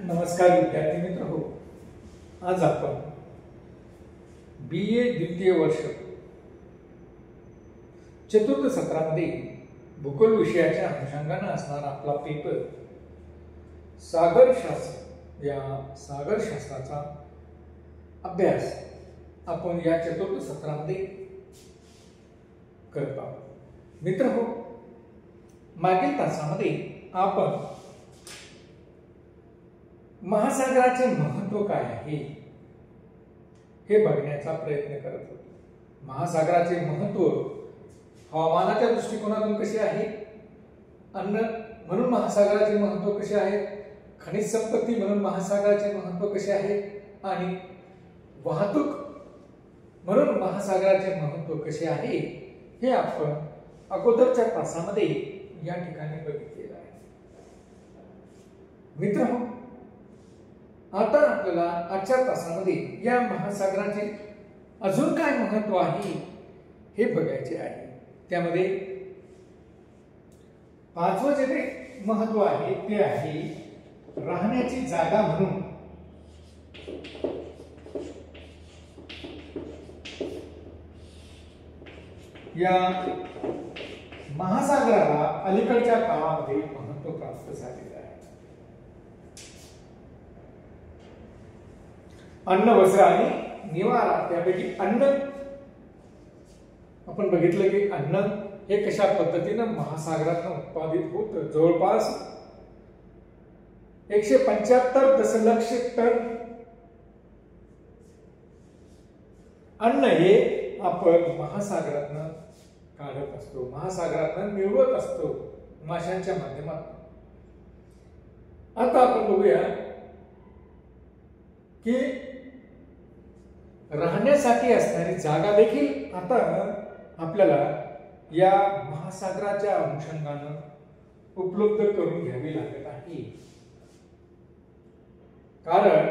नमस्कार विद्यार्थी मित्र हो. आज आपण BA द्वितीय वर्ष चतुर्थ सत्रामध्ये भूगोल विषयाच्या अनुषंगाने असणारा आपला पेपर सागरशास्त्र या सागरशास्त्राचा अभ्यास आपण या चतुर्थ सत्रामध्ये करत आहोत. मित्र हो, मागील तासामध्ये आपण महासागराचे महत्त्व काय आहे हे बघण्याचा प्रयत्न करत होतो. महासागराचे महत्त्व हवामानाच्या दृष्टिकोनातून कसे आहे, अन्न म्हणून महासागराचे महत्त्व कसे आहे, खनिज संपत्ती म्हणून महासागराचे महत्त्व कसे आहे आणि वाहतूक म्हणून महासागराचे महत्त्व कसे आहे हे आपण अगोदरच्या तासामध्ये या ठिकाणी बघितलेलं आहे. मित्रांनो, आता आपल्याला आजच्या तासामध्ये या महासागराचे अजून काय महत्त्व आहे हे बघायचे आहे. त्यामध्ये पाचवं जे काही महत्त्व आहे ते आहे राहण्याची जागा म्हणून या महासागराला अलीकडच्या काळामध्ये महत्त्व प्राप्त झालेलं आहे. अन्न, वस्त्र आणि निवारा, त्यापैकी अन्न आपण बघितलं की अन्न हे कशा पद्धतीने महासागरातून उत्पादित होतं. जवळपास 175 दशलक्ष टन अन्न हे आपण महासागरातून काढत असतो, महासागरातून मिळवत असतो माशांच्या माध्यमातून. आता आपण बघूया की राहण्यासाठी असणारी जागा देखील आता आपल्याला या महासागराच्या अनुषंगाने उपलब्ध करून घ्यावी लागत आहे. कारण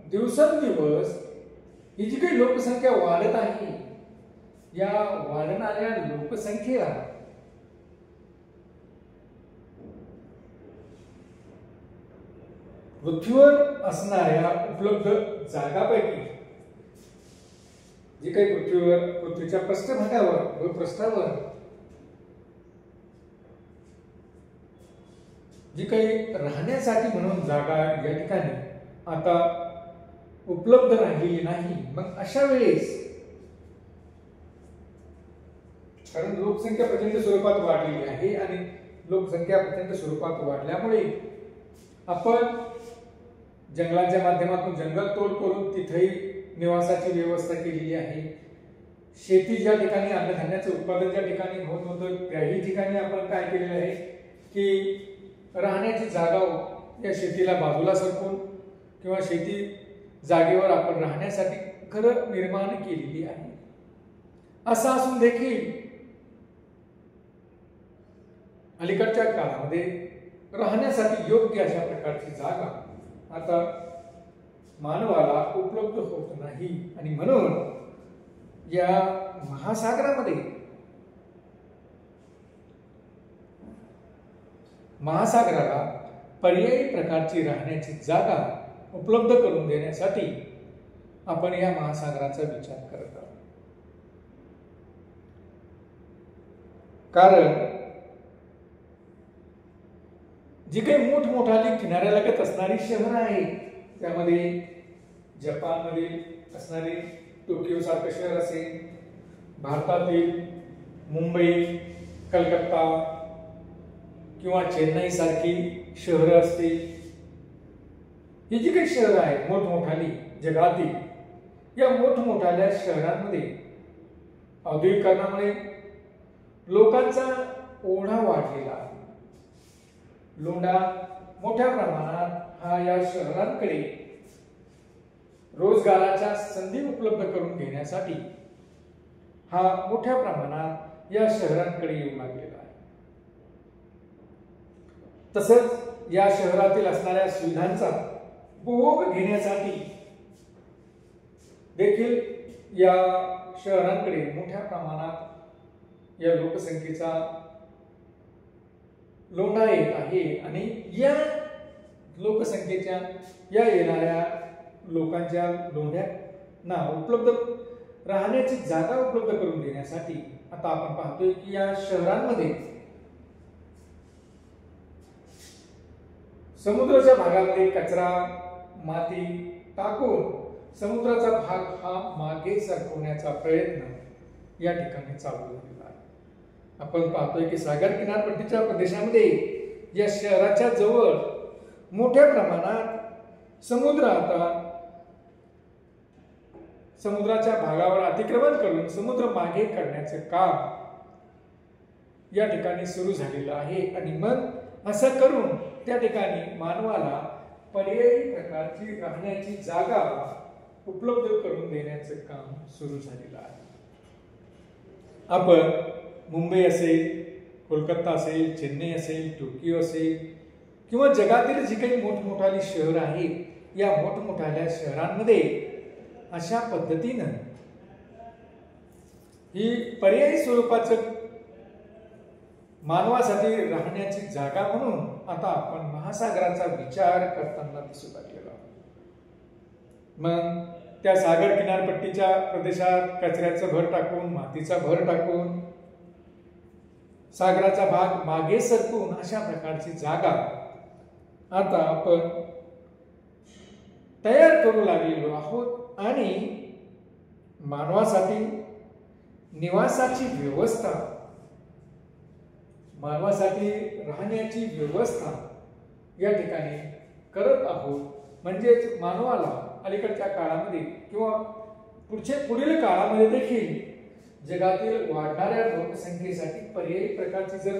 दिवसेंदिवस ही जी काही लोकसंख्या वाढत आहे, या वाढणाऱ्या लोकसंख्येला पृथ्वीवर असणाऱ्या उपलब्ध जागापैकी जी काही पृथ्वीच्या पृष्ठभागावर व पृष्ठावर जी काही राहण्यासाठी म्हणून जागा या ठिकाणी आता उपलब्ध राहिलेली नाही. मग अशा वेळेस, कारण लोकसंख्या प्रचंड स्वरूपात वाढलेली आहे आणि लोकसंख्या प्रचंड स्वरूपात वाढल्यामुळे आपण जंगलांच्या माध्यमातून जंगल तोड करून तिथेही निवासाची व्यवस्था केलेली आहे. शेती ज्या ठिकाणी अन्नधान्याचं उत्पादन ज्या ठिकाणी होत होतं त्याही ठिकाणी आपण काय केलेलं आहे की राहण्याची जागा या शेतीला बाजूला सरकून किंवा शेती जागेवर आपण राहण्यासाठी घरं निर्माण केलेली आहे. असं असून देखील अलीकडच्या काळामध्ये राहण्यासाठी योग्य अशा प्रकारची जागा आता मानवाला उपलब्ध होत नाही आणि म्हणून या महासागरामध्ये महासागराला पर्यायी प्रकारची राहण्याची जागा उपलब्ध करून देण्यासाठी आपण या महासागराचा विचार करत आहोत. कारण जी काही मोठमोठाली किनाऱ्यालगत असणारी शहर आहे, त्यामध्ये जपानमध्ये असणारे टोकियो सारखं शहर असेल, भारतातील मुंबई, कलकत्ता किंवा चेन्नई सारखी शहरं असतील, ही जी काही शहरं आहेत मोठमोठाली जगातील, या मोठमोठाल्या शहरांमध्ये औद्योगिकरणामुळे लोकांचा ओढा वाढलेला आहे. लोंढा मोठ्या प्रमाणात हा या शहरांकडे रोजगाराच्या संधी उपलब्ध करून घेण्यासाठी हा मोठ्या प्रमाणात या शहरांकडे येऊ लागलेला आहे. तसंच या शहरातील असणाऱ्या सुविधांचा उपभोग घेण्यासाठी देखील या शहरांकडे मोठ्या प्रमाणात या लोकसंख्येचा लोंढा येत आहे आणि या लोकसंख्येच्या या येणाऱ्या लोकांच्या लोंढ्यांना उपलब्ध राहण्याची जागा उपलब्ध करून देण्यासाठी आता आपण पाहतोय की या शहरांमध्ये समुद्राच्या भागामध्ये कचरा माती टाकून समुद्राचा भाग हा मागे सरकवण्याचा प्रयत्न या ठिकाणी चालू झालेला आहे. आपण पाहतोय की सागर किनारपट्टीच्या प्रदेशामध्ये या शहराच्या जवळ मोठ्या प्रमाणात समुद्र आता समुद्राच्या भागावर अतिक्रमण करून समुद्र मागे करण्याचे काम या ठिकाणी सुरू झालेलं आहे. आणि मग असं करून त्या ठिकाणी मानवाला पर्यायी प्रकारची राहण्याची जागा उपलब्ध करून देण्याचे काम सुरू झालेलं आहे. आपण मुंबई असेल, कोलकाता असेल, चेन्नई असेल, टोकियो असेल किंवा जगातील जी काही मोठमोठाली शहर आहेत या मोठमोठाल्या शहरांमध्ये अशा पद्धतीनं ही पर्यायी स्वरूपाचं मानवासाठी राहण्याची जागा म्हणून आता आपण महासागराचा विचार करताना दिसू लागलेलो आहोत. मग त्या सागर किनारपट्टीच्या प्रदेशात कचऱ्याचं भर टाकून मातीचा भर टाकून सागराचा भाग मागे सरकून अशा प्रकारची जागा आता आपण तयार करू लागलेलो आहोत आणि मानवासाठी निवासाची व्यवस्था मानवासाठी राहण्याची व्यवस्था या ठिकाणी करत आहोत. म्हणजेच मानवाला अलीकडच्या काळामध्ये किंवा पुढील काळामध्ये देखील जगातील वाढणाऱ्या लोकसंख्येसाठी पर्यायी प्रकारची जर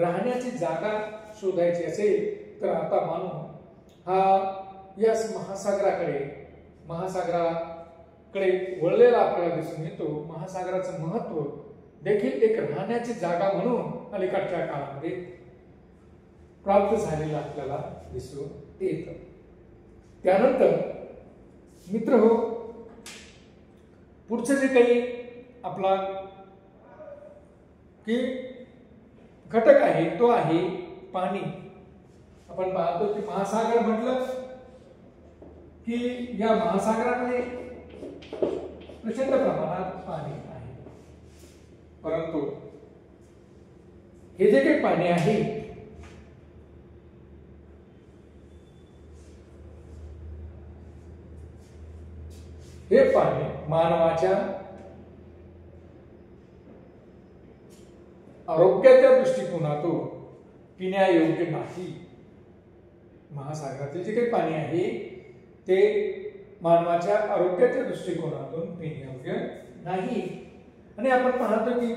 राहण्याची जागा शोधायची असेल तर आता मानव हा या महासागराकडे वळलेला आपल्याला दिसून येतो. महासागराचं महत्व देखील एक राहण्याची जागा म्हणून अलीकडच्या काळामध्ये प्राप्त झालेला आपल्याला दिसून येतं. त्यानंतर मित्र हो, पुढचं जे काही आपला की घटक आहे तो आहे पाणी. आपण पाहतो की महासागर म्हटलं की या महासागरामध्ये प्रचंड प्रमाणात पाणी आहे. परंतु हे जे काही पाणी आहे हे पाणी मानवाच्या आरोग्याच्या दृष्टिकोनातून पिण्यायोग्य नाही. महासागरातील जे काही पाणी आहे ते मानवाच्या आरोग्याच्या दृष्टिकोनातून पिण्यायोग्य नाही. आणि आपण पाहतो की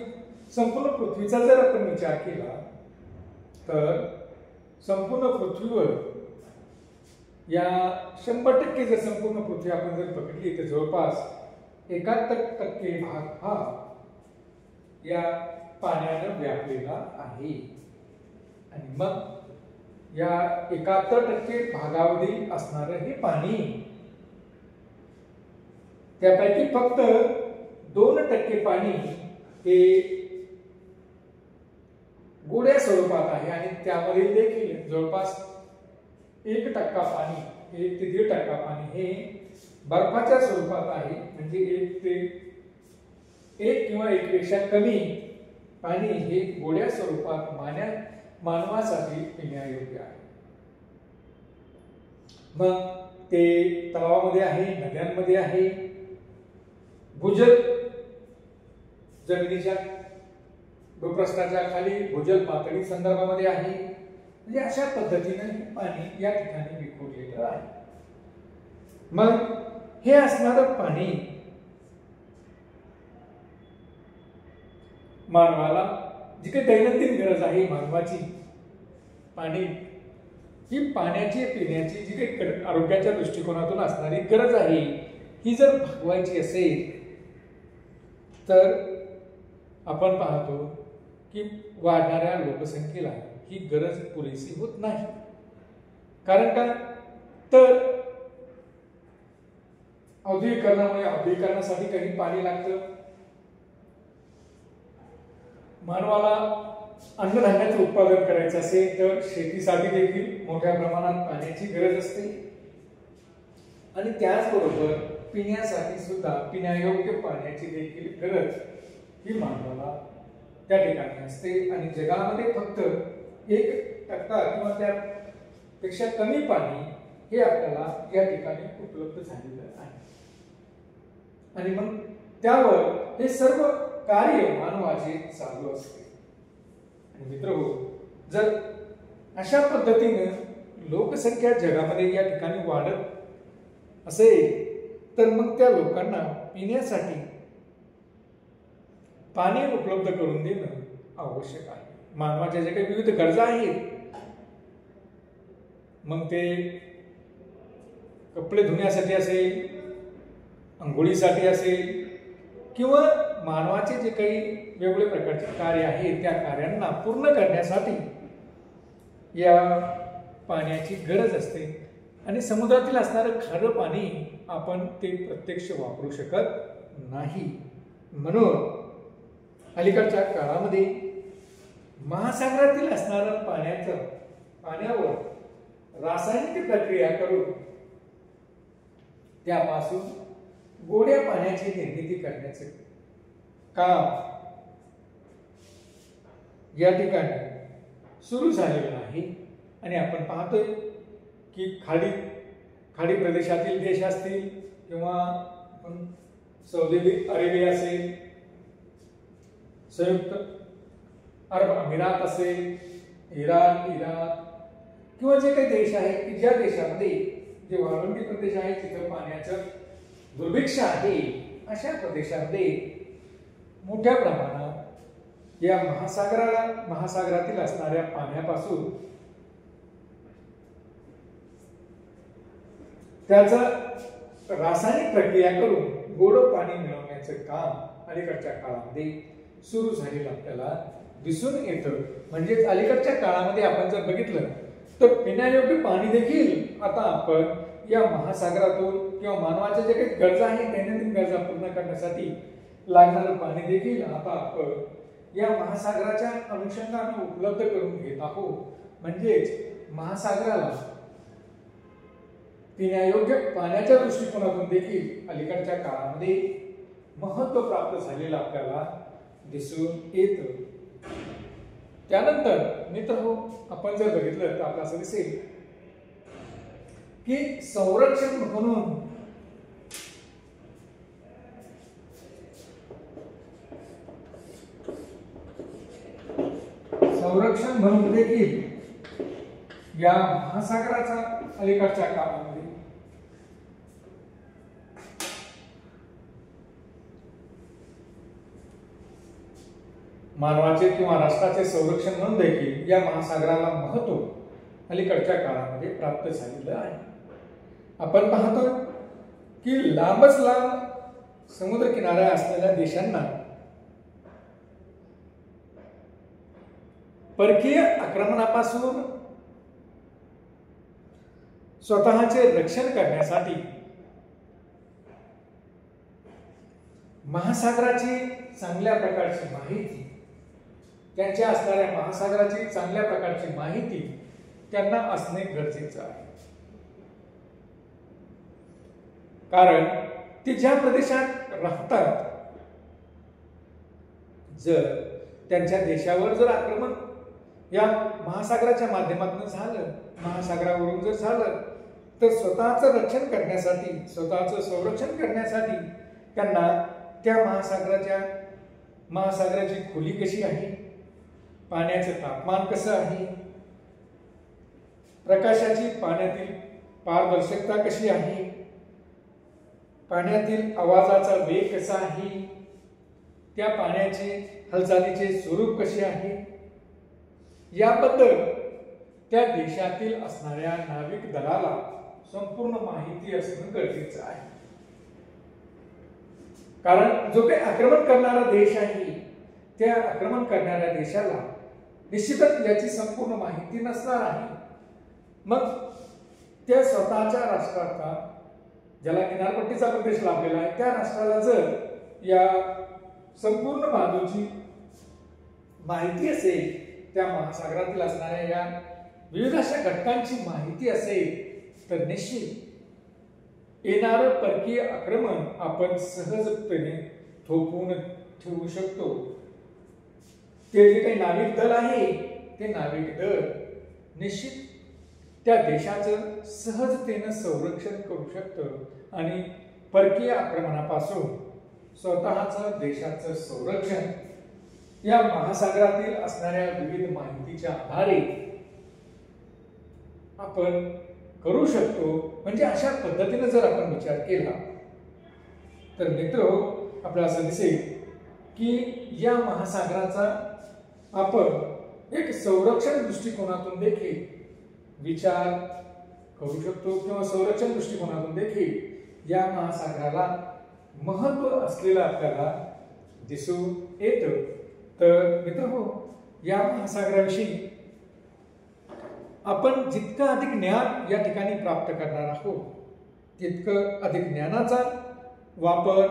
संपूर्ण पृथ्वीचा जर आपण विचार केला तर संपूर्ण पृथ्वीवर या 100% जर संपूर्ण पृथ्वी आपण जर बघितली तर जवळपास 71% भाग हा या पाण्यानं व्यापलेला आहे. आणि मग या 71% भागावरील असणारं हे पाणी त्यापैकी फक्त 2% पाणी हे गोड्या स्वरूपात आहे आणि त्यामध्ये देखील जवळपास 1% पाणी 1 ते 1.5% पाणी हे बर्फाच्या स्वरूपात आहे. म्हणजे 1 किंवा 1 पेक्षा कमी पाणी हे गोड्या स्वरूपात मानवासाठी पिण्यायोग्य आहे. मग ते तलावामध्ये आहे, नद्यांमध्ये आहे, भूजल जमिनीच्या भूपृष्ठाच्या खाली भूजल पातळी संदर्भामध्ये आहे. म्हणजे अशा पद्धतीने पाणी या ठिकाणी विखुरलेलं आहे. मग हे असणारं पाणी मानवाला जी काही दैनंदिन गरज आहे मानवाची पाणी ही पाण्याची पिण्याची जी काही आरोग्याच्या दृष्टिकोनातून असणारी गरज आहे ही जर भागवायची असेल तर आपण पाहतो की वाढणाऱ्या लोकसंख्येला ही गरज पुरेशी होत नाही. कारण का तर औद्योगिकरणासाठी काही पाणी लागतं. मानवाला अन्नधान्याचं उत्पादन करायचं असेल तर शेतीसाठी देखील मोठ्या प्रमाणात पाण्याची गरज असते आणि त्याचबरोबर पिण्यासाठी सुद्धा पिण्यायोग्य पाण्याची देखील गरज ही मानवाला त्या ठिकाणी असते आणि जगामध्ये फक्त 1% किंवा त्यापेक्षा कमी पाणी हे आपल्याला या ठिकाणी उपलब्ध झालेलं आहे आणि मग त्यावर हे सर्व कार्य मानवाचे चालू असते. आणि मित्रहो, जर अशा पद्धतीने लोकसंख्या जगामध्ये या ठिकाणी वाढत असेल तर मग त्या लोकांना पिण्यासाठी पाणी उपलब्ध करून देणं आवश्यक आहे. मानवाच्या जे काही विविध गरजा आहेत, मग ते कपडे धुण्यासाठी असेल, अंघोळीसाठी असेल किंवा मानवाचे जे काही वेगवेगळ्या प्रकारचे कार्य आहेत त्या कार्यांना पूर्ण करण्यासाठी या पाण्याची गरज असते आणि समुद्रातील असणारं खारं पाणी आपण ते प्रत्यक्ष वापरू शकत नाही. म्हणून अलीकडच्या काळामध्ये महासागरातील असणारं पाण्यावर रासायनिक प्रक्रिया करून त्यापासून गोड्या पाण्याची निर्मिती करण्याचे काम या ठिकाणी सुरू झालेलं आहे आणि आपण पाहतोय की खाडी प्रदेशातील देश असतील किंवा सौदी अरेबिया असेल, संयुक्त अरब अमिरात असेल, इराण, इराक किंवा जे काही देश आहेत की ज्या देशामध्ये जे वाळवंटी प्रदेश आहे तिथं पाण्याचं दुर्भिक्ष आहे, अशा प्रदेशामध्ये मोठ्या प्रमाणात या महासागरातील असणाऱ्या पाण्यापासून त्याचं रासायनिक प्रक्रिया करून गोड पाणी मिळवण्याचं काम अलीकडच्या काळामध्ये सुरू झालेलं आपल्याला दिसून येतं. म्हणजेच अलीकडच्या काळामध्ये आपण जर बघितलं तर पिण्यायोग्य पाणी देखील आता आपण या महासागरातून किंवा मानवाच्या जे काही गरजा आहेत दैनंदिन गरजा पूर्ण करण्यासाठी लागणारं पाणी देखील आता आपण या महासागराच्या अनुषंगाने उपलब्ध करून घेत आहोत. म्हणजेच महासागराला पिण्यायोग्य पाण्याच्या दृष्टिकोनातून देखील अलीकडच्या काळामध्ये महत्त्व प्राप्त झालेलं आपल्याला दिसून येतं. त्यानंतर मित्रहो, आपण जर बघितलं तर आपल्याला असं दिसेल की संरक्षण म्हणून देखील या महासागराचा अलीकडच्या काळामध्ये मानवाचे किंवा राष्ट्राचे संरक्षण म्हणून देखील या महासागराला महत्त्व अलीकडच्या काळामध्ये प्राप्त झालेलं आहे. आपण पाहतो की लांबच लांब समुद्र किनाऱ्या असलेल्या देशांना परकीय आक्रमणापासून स्वतःचे रक्षण करण्यासाठी महासागराची चांगल्या प्रकारची माहिती, त्यांच्या असणाऱ्या महासागराची चांगल्या प्रकारची माहिती त्यांना असणे गरजेचं आहे. कारण ते ज्या प्रदेशात राहतात, जर त्यांच्या देशावर जर आक्रमण या महासागराच्या माध्यमातून झालं, महासागरावरून जर झालं, तर स्वतःचं रक्षण करण्यासाठी, स्वतःचं संरक्षण करण्यासाठी त्यांना त्या महासागराची खोली कशी आहे, पाण्याचं तापमान कसं आहे, प्रकाशाची पाण्यातील पारदर्शकता कशी आहे, पाण्यातील आवाजाचा वेग कसा आहे, त्या पाण्याचे हालचालीचे स्वरूप कसे आहे, याबद्दल त्या देशातील असणाऱ्या नाविक दलाला संपूर्ण माहिती असणं गरजेचं आहे. कारण जो काही आक्रमण करणारा देश आहे, त्या आक्रमण करणाऱ्या देशाला निश्चितच याची संपूर्ण माहिती नसणार आहे. मग त्या स्वतःच्या राष्ट्राचा, ज्याला किनारपट्टीचा प्रदेश लाभलेला आहे, त्या राष्ट्राला जर या संपूर्ण बाजूची माहिती असेल त्या महासागरातील असणाऱ्या या विविध अशा घटकांची माहिती असेल तर निश्चित येणारं परकीय आक्रमण आपण सहजपणे थोपवून ठेवू शकतो. ते जे काही नाविक दल आहे ते नाविक दल निश्चित त्या देशाचं सहजतेनं संरक्षण करू शकतं आणि परकीय आक्रमणापासून स्वतःचं देशाचं संरक्षण या महासागरातील असणाऱ्या विविध माहितीच्या आधारे आपण करू शकतो. म्हणजे अशा पद्धतीने जर आपण विचार केला तर मित्रहो, आपल्याला असं दिसेल की या महासागराचा आपण एक संरक्षण दृष्टिकोनातून देखील विचार करू शकतो किंवा संरक्षण दृष्टिकोनातून देखील या महासागराला महत्त्व असलेलं आपल्याला दिसून येतं. तर मित्रहो, या महासागराविषयी आपण जितकं अधिक ज्ञान या ठिकाणी प्राप्त करणार आहोत तितकं अधिक ज्ञानाचा वापर,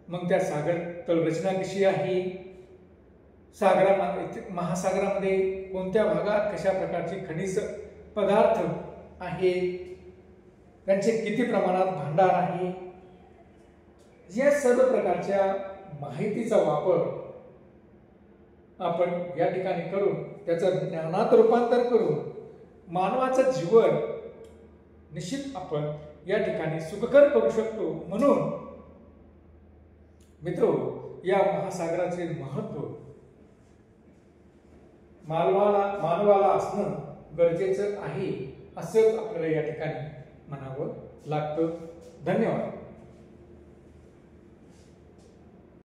मग त्या सागर तलरचना कशी आहे, महासागरामध्ये कोणत्या भागात कशा प्रकारचे खनिज पदार्थ आहे, त्यांचे किती प्रमाणात भांडार आहे, या सर्व प्रकारच्या माहितीचा वापर आपण या ठिकाणी करून त्याचं ज्ञानात रूपांतर करून मानवाचं जीवन निश्चित आपण या ठिकाणी सुखकर करू शकतो. म्हणून मित्रो, या महासागराचे महत्त्व मानवाला असणं गरजेचं आहे असंच आपल्याला या ठिकाणी म्हणावं लागतं. धन्यवाद.